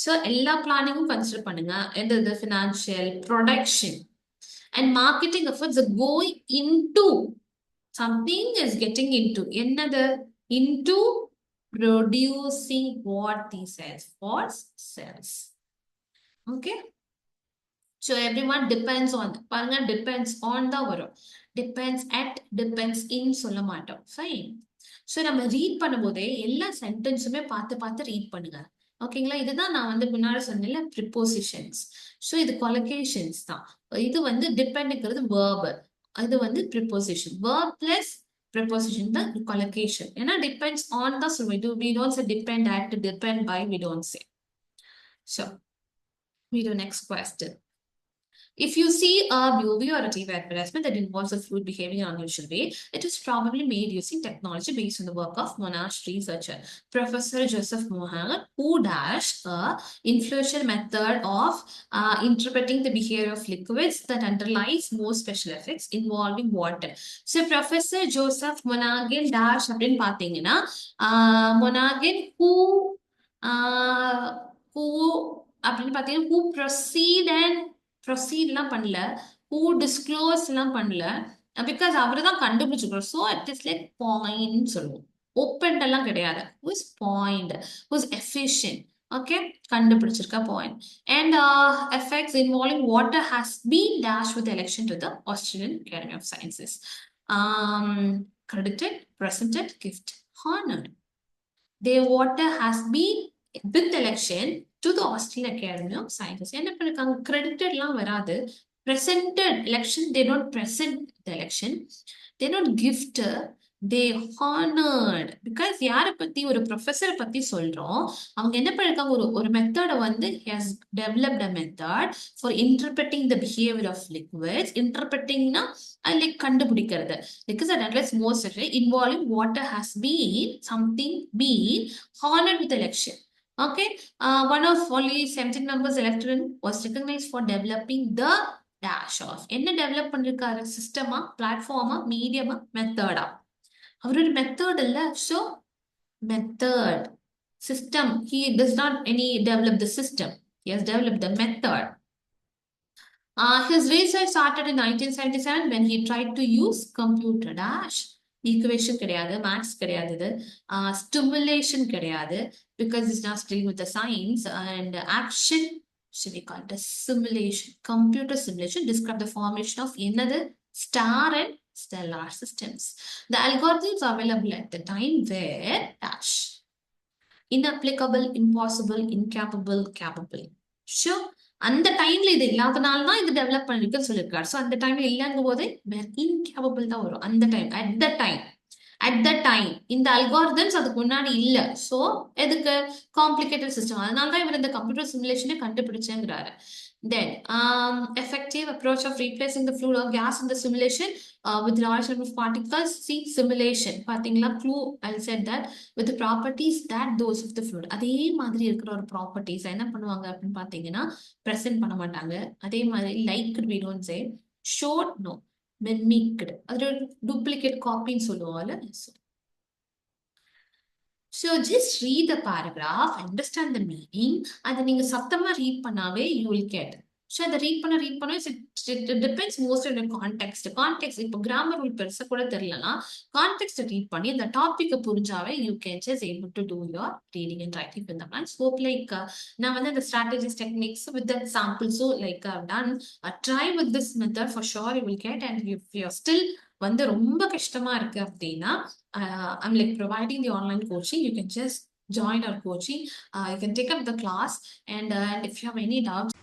So எல்லா பிளானிங்கும் consider பண்ணுங்க. எந்த financial, production and marketing efforts are going into. Something is getting into. என்னது, into producing what the sales force sells. Okay. So everyone depends on, பாருங்க depends on தான் வரும். Depends at, depends in சொல்ல மாட்டோம். Fine. So நம்ம read பண்ணும்போதே எல்லா சென்டென்ஸுமே பார்த்து ரீட் பண்ணுங்க. ஓகேங்களா, இதுதான் நான் வந்து முன்னாடி சொன்னேன்ல ப்ரிப்போசிஷன்ஸ். ஸோ இது கொலகேஷன்ஸ் தான். இது வந்து டிபெண்ட்ங்கிறது வேர்பு, இது வந்து ப்ரிப்போசிஷன். வேர்ப் பிளஸ் ப்ரிப்போசிஷன் தான் கொலகேஷன். ஏன்னா டிபெண்ட்ஸ் ஆன் தான் சொல்லுவோம். We don't say depend at, depend by, we don't say. So we do next question. If you see a movie or a TV advertisement that involves a fluid behaving in an unusual way, it is probably made using technology based on the work of Monash researcher Professor Joseph Mohan, who dashed a influential method of interpreting the behavior of liquids that underlies most special effects involving water. So Professor Joseph Monaghan dash அப்படின்னு பார்த்தீங்கன்னா Monaghan who அப்படின்னு பார்த்தீங்கன்னா who ப்ரொசீட்லாம் பண்ணல, who டிஸ்க்ளோஸ்லாம் பண்ணல, because அவர் தான் கண்டுபிடிச்சிருக்கோம். So it is like point சொல்லுவோம். ஓப்பன் எல்லாம் கிடையாது. Whose point, whose efficient. Okay, கண்டுபிடிச்சிருக்க point. And effects involving water has been dash with election to the Australian academy of sciences. credited, presented, gift, honored. Their water has been with election to the Australian Academy of Sciences. என்ன பண்ணிருக்காங்க, கிரெடிட்டட்லாம் வராது. presented election, they don't present the election, they don't gift, they honored. because யாரை பத்தி, ஒரு ப்ரொஃபஸரை பத்தி சொல்றோம். அவங்க என்ன பண்ணிருக்காங்க, ஒரு மெத்தடை வந்து has developed a method for interpreting the behavior of liquids. interpretingனா like கண்டுபிடிக்கிறது. because that analyze most of it involving water has been something been honored with election. Okay, one of only 17 members elected was recognized for developing the dash of. என்ன develop பண்ணிருக்காரு, சிஸ்டமா, பிளாட்ஃபார்மா, மீடியமா, மெத்தடா? அவர் ஒரு method இல்ல. So method, system. He does not any develop the system. He has developed the method. His research started in 1977 when he tried to use computer dash. Equation கிடையாது, maths கிடையாது, இது stimulation கிடையாது, because it's not dealing with the science. And action should be called a simulation. Computer simulation describe the formation of another star and stellar systems. The algorithms available at the time were dash. inapplicable, impossible, incapable, capable. Sure. அந்த டைம்ல இது இல்லாதனால தான் இது develop பண்ணிருக்குன்னு சொல்லியிருக்காரு. So அந்த டைம்ல இல்லைங்கும் போதே இன்கேபபிள் தான் வரும். அந்த டைம், அட் த டைம் இந்த அல்காரிதம்ஸ் அதுக்கு முன்னாடி இல்ல. ஸோ எதுக்கு காம்ப்ளிகேட்டட் சிஸ்டம், அதனால தான் இவர் இந்த computer சிமுலேஷனே கண்டுபிடிச்சேங்கிறாரு. Then, effective approach of replacing the fluid or gas in the simulation with large number of particles. See, simulation. பாத்தீங்களா, clue, I said that with the properties that those of the fluid. அதே மாதிரி இருக்கிற ஒரு properties என்ன பண்ணுவாங்க அப்படின்னு பாத்தீங்கன்னா present பண்ண மாட்டாங்க. அதே மாதிரி like we don't say, showed no, mimicked, அது டூப்ளிகேட் காப்பின்னு சொல்லுவாங்கல்ல. So just read the paragraph, understand the meaning, அதை நீங்க சத்தமா ரீட் பண்ணாவே you will get. ஸோ அதை ரீட் பண்ண it depends most on the context. இப்போ கிராமர் ரூல் பெருசா கூட தெரியலனா கான்டெக்ட் ரீட் பண்ணி அந்த topic புரிஞ்சாவே you can just able to do your reading and writing in the plans. Hope like நான் வந்து the strategies techniques with that sample, so like I've done, try with this method for sure you will get. And if you're still வந்து ரொம்ப கஷ்டமா இருக்கு அப்படின்னா I'm like providing the online coaching. You can just join our coaching. You can take up the class, and if you have any doubts,